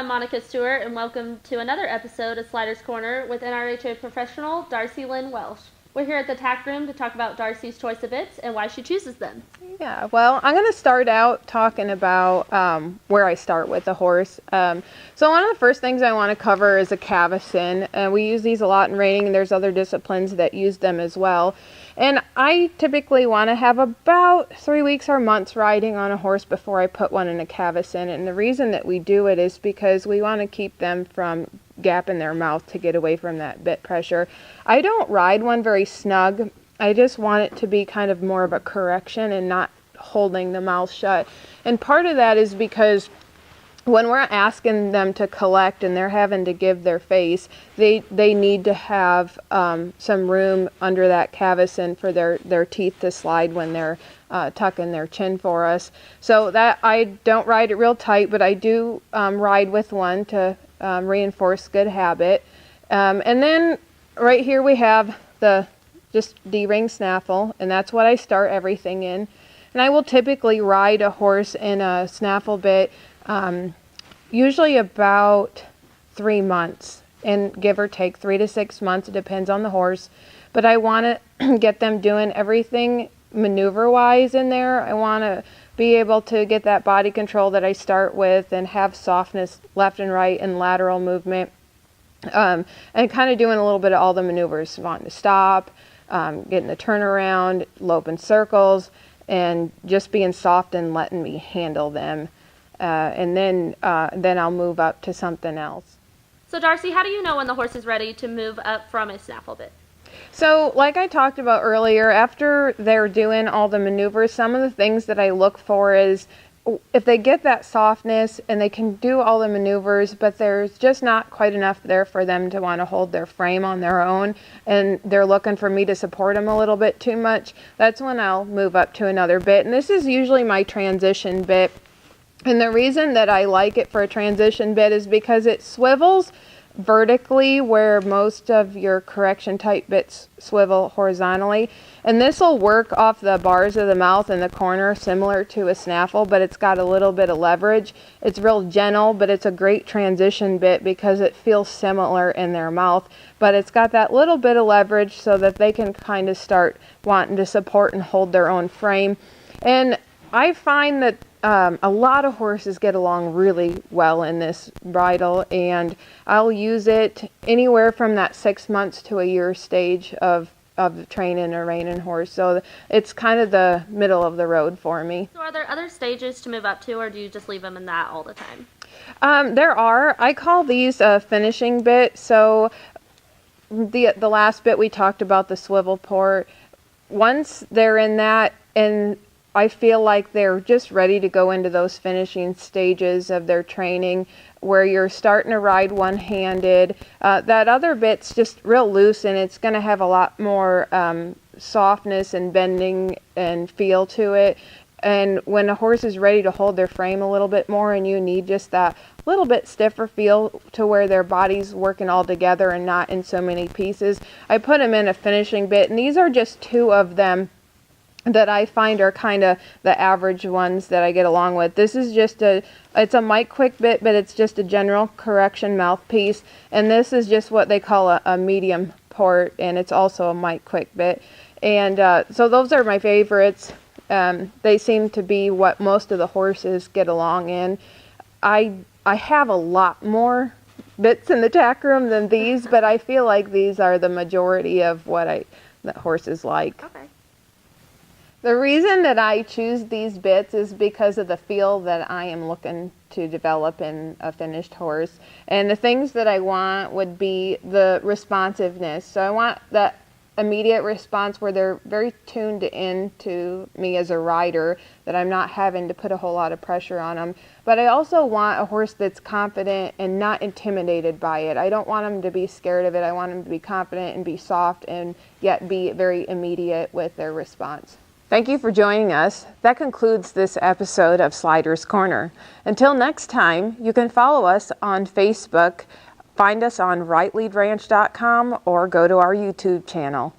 I'm Monica Stewart, and welcome to another episode of Sliders Corner with NRHA professional Darcie Lynn Welsh. We're here at the tack room to talk about Darcie's choice of bits and why she chooses them. Yeah, well, I'm going to start out talking about where I start with the horse. So one of the first things I want to cover is a cavesson. We use these a lot in reining, and there's other disciplines that use them as well. And I typically want to have about 3 weeks or months riding on a horse before I put one in a cavesson. And the reason that we do it is because we want to keep them from gapping their mouth to get away from that bit pressure. I don't ride one very snug. I just want it to be kind of more of a correction and not holding the mouth shut. And part of that is because when we're asking them to collect and they're having to give their face, they need to have some room under that cavesson for their teeth to slide when they're tucking their chin for us. So that I don't ride it real tight, but I do ride with one to reinforce good habit. And then right here we have the D-ring snaffle, and that's what I start everything in. And I will typically ride a horse in a snaffle bit usually about 3 months, and give or take 3 to 6 months. It depends on the horse. But I want to get them doing everything maneuver-wise in there. I want to be able to get that body control that I start with and have softness left and right and lateral movement. And kind of doing a little bit of all the maneuvers, wanting to stop, getting the turnaround, loping circles, and just being soft and letting me handle them. And then I'll move up to something else. So Darcie, how do you know when the horse is ready to move up from a snaffle bit? So like I talked about earlier, after they're doing all the maneuvers, some of the things that I look for is if they get that softness and they can do all the maneuvers, but there's just not quite enough there for them to want to hold their frame on their own, and they're looking for me to support them a little bit too much, that's when I'll move up to another bit. And this is usually my transition bit. And the reason that I like it for a transition bit is because it swivels vertically where most of your correction type bits swivel horizontally. And this will work off the bars of the mouth in the corner similar to a snaffle, but it's got a little bit of leverage. It's real gentle, but it's a great transition bit because it feels similar in their mouth, but it's got that little bit of leverage so that they can kind of start wanting to support and hold their own frame. And I find that a lot of horses get along really well in this bridle, and I'll use it anywhere from that 6 months to a year stage of training a reining horse. So it's kind of the middle of the road for me. So are there other stages to move up to, or do you just leave them in that all the time? There are. I call these a finishing bit. So the last bit we talked about, the swivel port. Once they're in that, and I feel like they're just ready to go into those finishing stages of their training where you're starting to ride one-handed. That other bit's just real loose, and it's going to have a lot more softness and bending and feel to it. And when a horse is ready to hold their frame a little bit more and you need just that little bit stiffer feel to where their body's working all together and not in so many pieces, I put them in a finishing bit. And these are just 2 of them that I find are kind of the average ones that I get along with. This is just it's a mic quick bit, but it's just a general correction mouthpiece. And this is just what they call a medium port, and it's also a mic quick bit. And so those are my favorites. They seem to be what most of the horses get along in. I have a lot more bits in the tack room than these, but I feel like these are the majority of what that horses like. Okay. The reason that I choose these bits is because of the feel that I am looking to develop in a finished horse. And the things that I want would be the responsiveness. So I want that immediate response where they're very tuned in to me as a rider, that I'm not having to put a whole lot of pressure on them. But I also want a horse that's confident and not intimidated by it. I don't want them to be scared of it. I want them to be confident and be soft and yet be very immediate with their response. Thank you for joining us. That concludes this episode of Sliders Corner. Until next time, you can follow us on Facebook, find us on rightleadranch.com, or go to our YouTube channel.